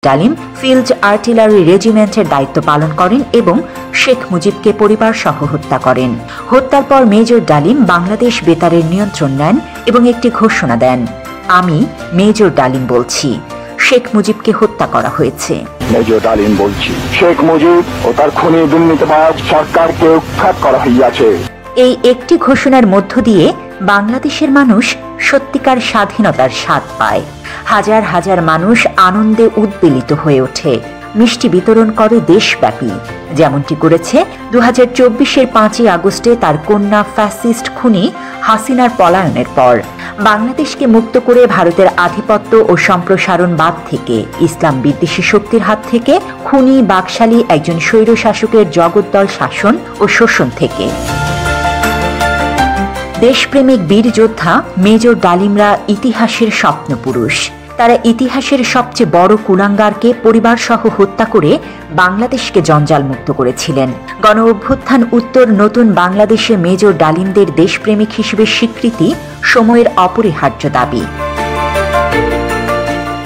ডালিম field artillery রেজিমেন্টের দায়িত্ব পালন করেন এবং শেখ মুজিবকে পরিবার সহ হত্যা করেন। হত্যার পর মেজর ডালিম বাংলাদেশ বেতারের নিয়ন্ত্রণ নেন এবং একটি ঘোষণা দেন, আমি মেজর ডালিম বলছি, শেখ মুজিবকে হত্যা করা হয়েছে। মেজর ডালিম বলছি, শেখ মুজিব ও তার খুনি দুর্নীতিবাজ সরকারকে উৎখাত করা হইয়াছে। এই একটি ঘোষণার মধ্য দিয়ে বাংলাদেশের মানুষ সত্যিকার স্বাধীনতার স্বাদ পায়। হাজার হাজার মানুষ আনন্দে উদ্বেলিত হয়ে ওঠে, মিষ্টি বিতরণ করে দেশব্যাপী, যেমনটি করেছে 2024-এর 5ই আগস্টে তার কন্যা ফ্যাসিস্ট খুনি হাসিনার পলায়নের পর। বাংলাদেশকে মুক্ত করে ভারতের আধিপত্য ও সম্প্রসারণবাদ থেকে, ইসলাম বিদ্বেষী শক্তির হাত থেকে, খুনি বাকশালী একজন স্বৈরশাসকের জগদ্দল শাসন ও শোষণ থেকে। দেশপ্রেমিক বীর যোদ্ধা মেজর ডালিমরা ইতিহাসের স্বপ্নপুরুষ। তারা ইতিহাসের সবচেয়ে বড় কুলাঙ্গারকে পরিবার সহ হত্যা করে বাংলাদেশকে জঞ্জালমুক্ত করেছিলেন। গণ অভ্যুত্থান উত্তর নতুন বাংলাদেশে মেজর ডালিমদের দেশপ্রেমিক হিসেবে স্বীকৃতি সময়ের অপরিহার্য দাবি।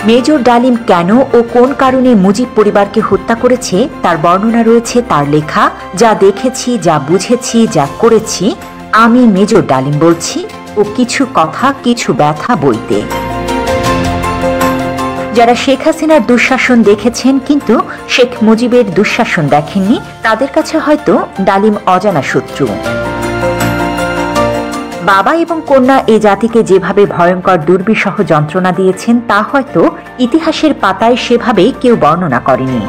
মেজর ডালিম কেন ও কোন কারণে মুজিব পরিবারকে হত্যা করেছে তার বর্ণনা রয়েছে তার লেখা যা দেখেছি, যা বুঝেছি, যা করেছি, আমি মেজর ডালিম বলছি ও কিছু কথা কিছু ব্যথা বইতে। যারা শেখ হাসিনার দুঃশাসন দেখেছেন কিন্তু শেখ মুজিবের দুঃশাসন দেখেননি, তাদের কাছে হয়তো ডালিম অজানা শত্রু। বাবা এবং কন্যা এ জাতিকে যেভাবে ভয়ঙ্কর দুর্বিষহ যন্ত্রণা দিয়েছেন তা হয়তো ইতিহাসের পাতায় সেভাবে কেউ বর্ণনা করেনি।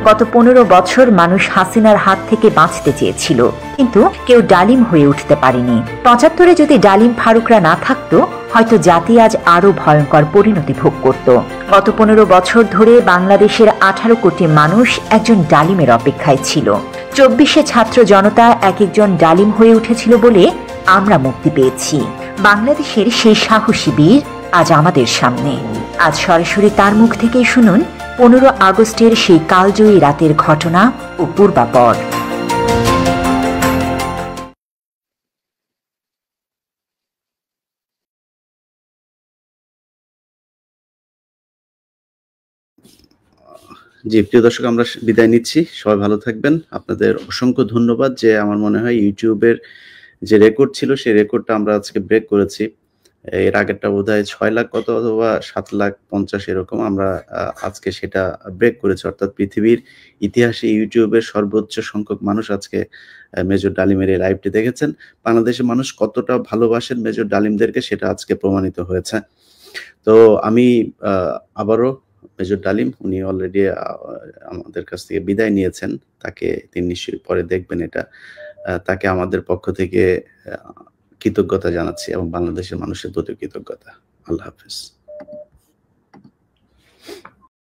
গত 15 বছর মানুষ হাসিনার হাত থেকে বাঁচতে চেয়েছিল, কিন্তু কেউ ডালিম হয়ে উঠতে পারেনি। 75-এ যদি ডালিম ফারুকরা না থাকতো, হয়তো জাতি আজ আরো ভয়ঙ্কর পরিণতি ভোগ করত। গত 15 বছর ধরে বাংলাদেশের 18 কোটি মানুষ একজন ডালিমের অপেক্ষায় ছিল। 24-এ ছাত্র জনতা এক একজন ডালিম হয়ে উঠেছিল বলে আমরা মুক্তি পেয়েছি। বাংলাদেশের সেই সাহসী বীর আজ আমাদের সামনে। আজ সরাসরি তার মুখ থেকেই শুনুন 15 আগস্টের সেই কালজয়ী রাতের ঘটনা ও পূর্বাপর। জি, প্রিয় দর্শক, আমরা বিদায় নিচ্ছি। সবাই ভালো থাকবেন। আপনাদের অসংখ্য ধন্যবাদ। যে আমার মনে হয় ইউটিউবের যে রেকর্ড ছিল সেই রেকর্ডটা আমরা আজকে ব্রেক করেছি। এর আগেরটা বোধহয় 6 লাখ কত অথবা 7,50,000 এরকম, আমরা আজকে সেটা ব্রেক করেছি। অর্থাৎ পৃথিবীর ইতিহাসে ইউটিউবের সর্বোচ্চ সংখ্যক মানুষ আজকে মেজর ডালিমের এই লাইভটি দেখেছেন। বাংলাদেশের মানুষ কতটা ভালোবাসেন মেজর ডালিমদেরকে সেটা আজকে প্রমাণিত হয়েছে। তো আমি আবারও মেজর ডালিম, উনি অলরেডি আমাদের কাছ থেকে বিদায় নিয়েছেন, তাকে তিনি নিশ্চয়ই পরে দেখবেন এটা, তাকে আমাদের পক্ষ থেকে কৃতজ্ঞতা জানাচ্ছি এবং বাংলাদেশের মানুষের প্রতি কৃতজ্ঞতা। আল্লাহ হাফেজ।